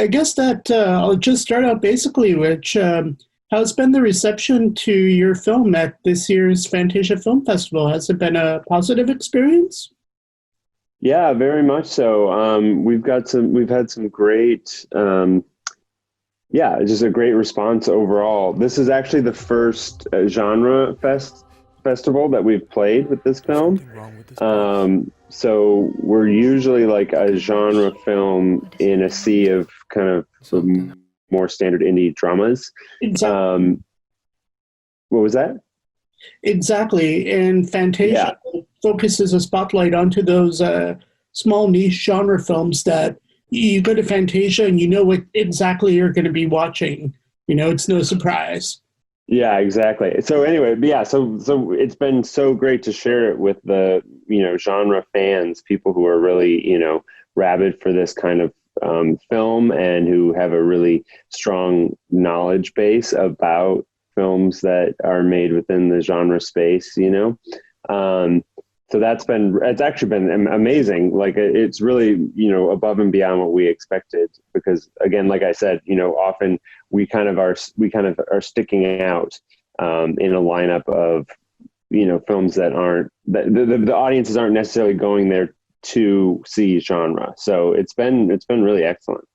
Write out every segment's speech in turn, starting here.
I guess that I'll just start out basically, which how's been the reception to your film at this year's Fantasia Film Festival? Has it been a positive experience? Yeah, very much so. We've had some great, just a great response overall. This is actually the first festival that we've played with this film. So we're usually like a genre film in a sea of kind of more standard indie dramas. Exactly. What was that? Exactly. And Yeah. Fantasia focuses a spotlight onto those small niche genre films that you go to Fantasia and you know what exactly you're going to be watching. You know, it's no surprise. Yeah, exactly. So anyway, so it's been so great to share it with the, genre fans, people who are really, rabid for this kind of film and who have a really strong knowledge base about films that are made within the genre space, so it's actually been amazing. Like it's really, above and beyond what we expected, because again, like I said, often we kind of are sticking out in a lineup of, films that aren't, that the audiences aren't necessarily going there to see genre. So it's been really excellent.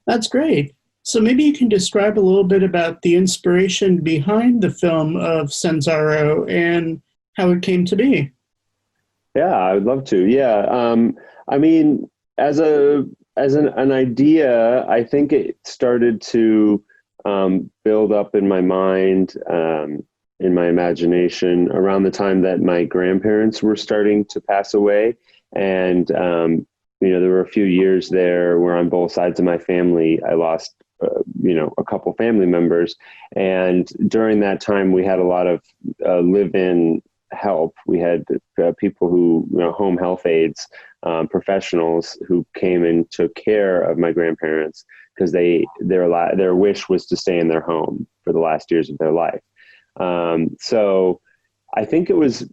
That's great. So maybe you can describe a little bit about the inspiration behind the film of Sanzaru and how it came to be. Yeah, I would love to. Yeah. I mean, as an idea, I think it started to build up in my mind, in my imagination around the time that my grandparents were starting to pass away. And, there were a few years there where on both sides of my family, I lost, a couple family members. And during that time, we had a lot of live-in help. We had people who, home health aides, professionals who came and took care of my grandparents because their wish was to stay in their home for the last years of their life. So I think it was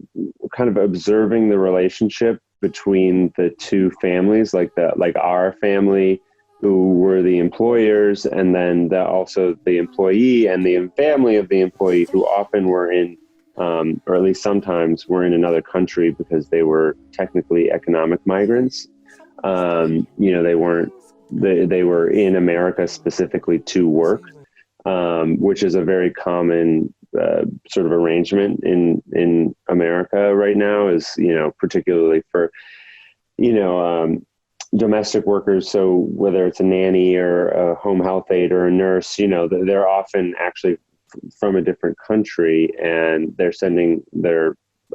kind of observing the relationship between the two families, like our family, who were the employers, and then also the employee and the family of the employee, who often were in, or at least sometimes were in another country because they were technically economic migrants. They were in America specifically to work, which is a very common sort of arrangement in America right now, is, particularly for, domestic workers. So whether it's a nanny or a home health aide or a nurse, they're often actually from a different country, and they're sending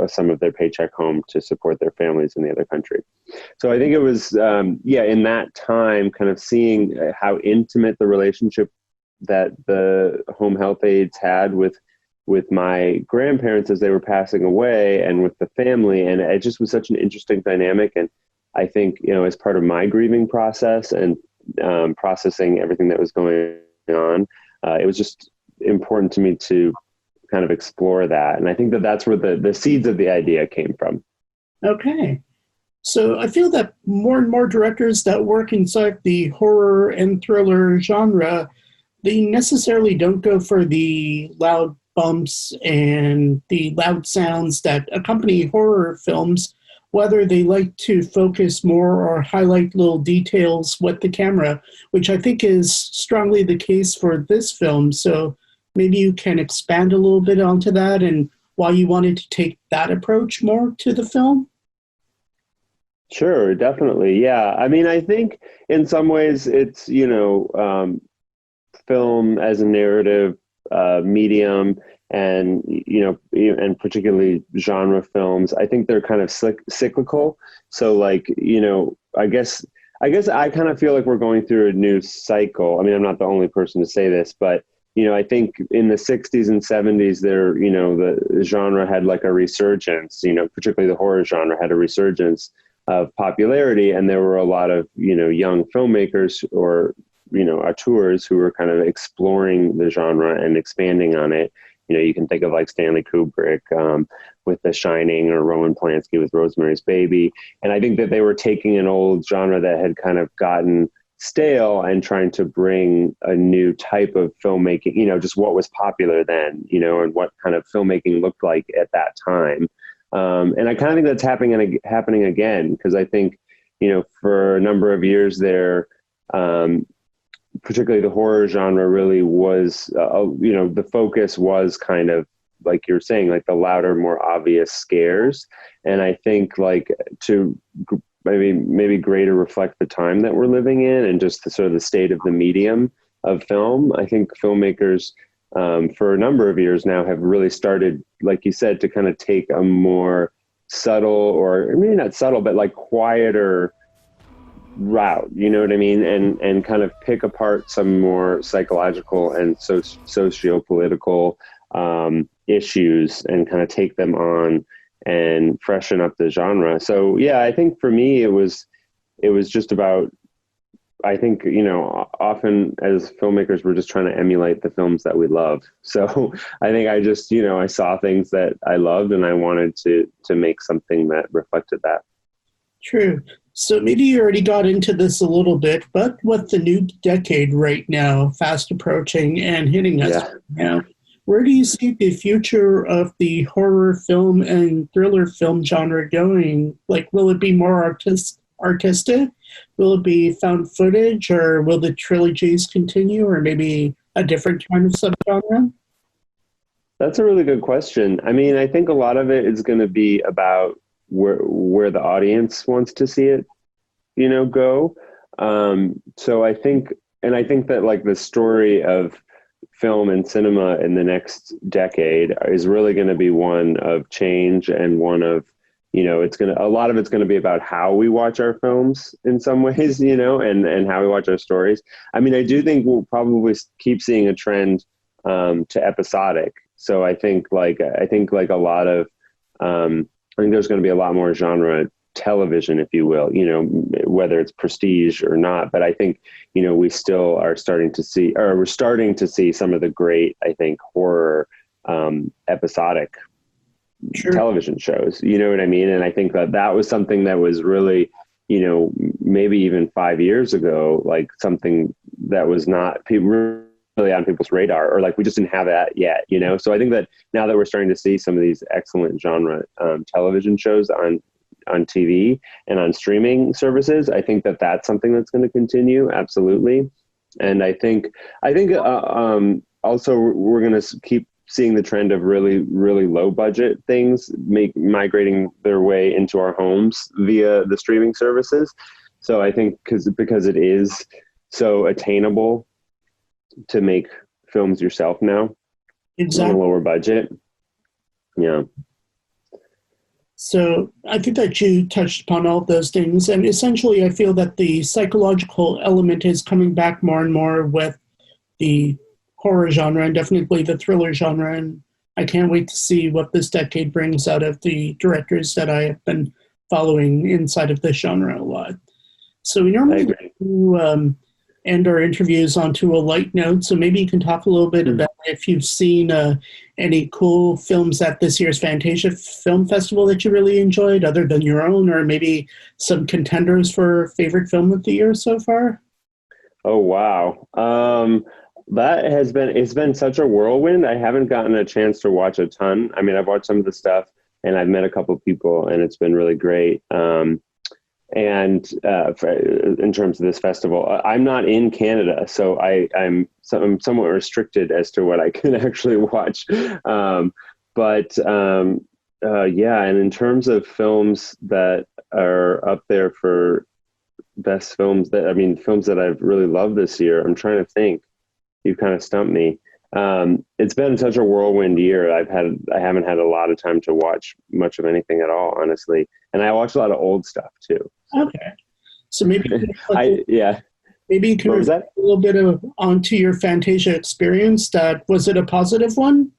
some of their paycheck home to support their families in the other country. So I think it was, in that time, kind of seeing how intimate the relationship that the home health aides had with my grandparents as they were passing away, and with the family. And it just was such an interesting dynamic. And I think, as part of my grieving process and processing everything that was going on, it was just important to me to kind of explore that. And I think that that's where the seeds of the idea came from. Okay. So I feel that more and more directors that work inside the horror and thriller genre, they necessarily don't go for the loud bumps and the loud sounds that accompany horror films, whether they like to focus more or highlight little details with the camera, which I think is strongly the case for this film. So maybe you can expand a little bit onto that and why you wanted to take that approach more to the film. Sure, definitely. Yeah. I mean, I think in some ways it's, film as a narrative medium, and, and particularly genre films, I think they're kind of cyclical. So like, I guess I kind of feel like we're going through a new cycle. I mean, I'm not the only person to say this, but I think in the 60s and 70s there, the genre had like a resurgence, particularly the horror genre had a resurgence of popularity. And there were a lot of, young filmmakers or, auteurs who were kind of exploring the genre and expanding on it. You can think of like Stanley Kubrick with The Shining, or Roman Polanski with Rosemary's Baby. And I think that they were taking an old genre that had kind of gotten stale and trying to bring a new type of filmmaking, just what was popular then, and what kind of filmmaking looked like at that time. And I kind of think that's happening again, because I think, for a number of years there, particularly the horror genre really was, the focus was kind of, like you're saying, like the louder, more obvious scares. And I think like to maybe greater reflect the time that we're living in and just the sort of the state of the medium of film, I think filmmakers for a number of years now have really started, like you said, to kind of take a more subtle, or maybe not subtle, but like quieter route, you know what I mean? And kind of pick apart some more psychological and socio-political issues and kind of take them on and freshen up the genre. So yeah, I think for me, it was just about, I think, often as filmmakers, we're just trying to emulate the films that we love. So I think I just, I saw things that I loved and I wanted to make something that reflected that. True. So maybe you already got into this a little bit, but with the new decade right now, fast approaching and hitting us right now, where do you see the future of the horror film and thriller film genre going? Like, will it be more artistic? Will it be found footage, or will the trilogies continue, or maybe a different kind of subgenre? That's a really good question. I mean, I think a lot of it is going to be about where the audience wants to see it, go. So I think that like the story of film and cinema in the next decade is really going to be one of change, and one of, a lot of it's going to be about how we watch our films in some ways, and how we watch our stories. I mean, I do think we'll probably keep seeing a trend to episodic. So I think a lot of, I think there's going to be a lot more genre television, if you will, whether it's prestige or not. But I think, we still are starting to see, or we're starting to see some of the great, I think, horror episodic television shows, you know what I mean? And I think that was something that was really, maybe even 5 years ago, like something that was not really on people's radar, or like we just didn't have that yet, So I think that now that we're starting to see some of these excellent genre television shows on TV and on streaming services, I think that that's something that's going to continue. Absolutely. And I think also we're going to keep seeing the trend of really, really low budget things migrating their way into our homes via the streaming services. So I think because it is so attainable to make films yourself now, exactly, on a lower budget. Yeah. So I think that you touched upon all of those things. And essentially, I feel that the psychological element is coming back more and more with the horror genre, and definitely the thriller genre. And I can't wait to see what this decade brings out of the directors that I have been following inside of this genre a lot. So we normally end our interviews onto a light note. So maybe you can talk a little bit about if you've seen any cool films at this year's Fantasia Film Festival that you really enjoyed, other than your own, or maybe some contenders for favorite film of the year so far. Oh, wow. It's been such a whirlwind. I haven't gotten a chance to watch a ton. I mean, I've watched some of the stuff and I've met a couple of people, and it's been really great. In terms of this festival, I'm not in Canada, so I'm somewhat restricted as to what I can actually watch. And in terms of films that are up there for best films, films that I've really loved this year, I'm trying to think. You've kind of stumped me. It's been such a whirlwind year. I haven't had a lot of time to watch much of anything at all, honestly. And I watch a lot of old stuff too. Okay. So maybe you can maybe you can a little bit onto your Fantasia experience. Was it a positive one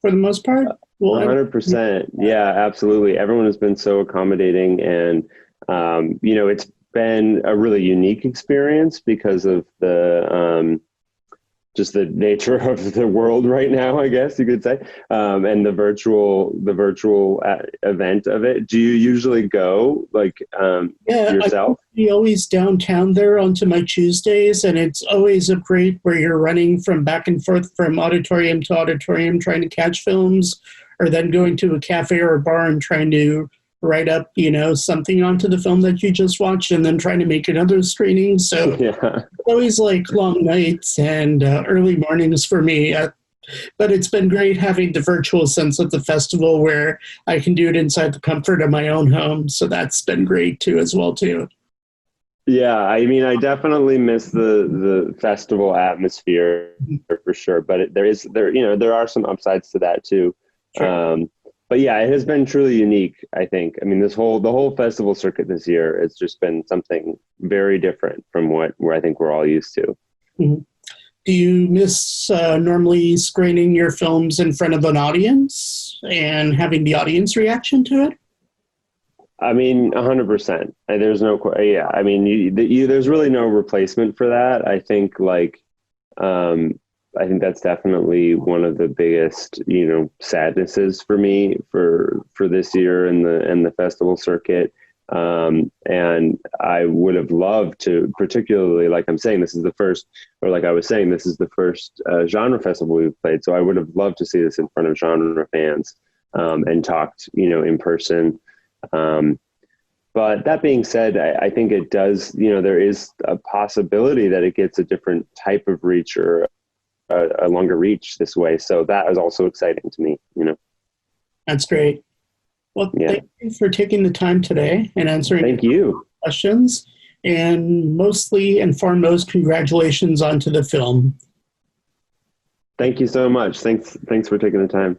for the most part? 100%. Yeah, absolutely. Everyone has been so accommodating, and it's been a really unique experience because of the just the nature of the world right now, I guess you could say, and the virtual event of it. Do you usually go like yourself? I'm always downtown there onto my Tuesdays, and it's always a great where you're running from back and forth from auditorium to auditorium trying to catch films, or then going to a cafe or a bar and trying to write up, something onto the film that you just watched, and then trying to make another screening. So Yeah. always like long nights and early mornings for me. But it's been great having the virtual sense of the festival where I can do it inside the comfort of my own home. So that's been great too, as well too. Yeah, I mean, I definitely miss the festival atmosphere for sure, but there are some upsides to that too. Sure. But yeah, it has been truly unique, I think. I mean, the whole festival circuit this year has just been something very different from where I think we're all used to. Mhm. Do you miss normally screening your films in front of an audience and having the audience reaction to it? I mean, 100%. There's no, yeah. I mean, there's really no replacement for that. I think that's definitely one of the biggest, sadnesses for me for this year in the festival circuit. And I would have loved to, particularly, like I'm saying, this is the first, or like I was saying, this is the first genre festival we've played. So I would have loved to see this in front of genre fans and talked, in person. But that being said, I think it does, there is a possibility that it gets a different type of reach or a longer reach this way. So that is also exciting to me, That's great. Well, Yeah. thank you for taking the time today and answering Thank you. questions. And mostly and foremost, congratulations onto the film. Thank you so much. Thanks for taking the time.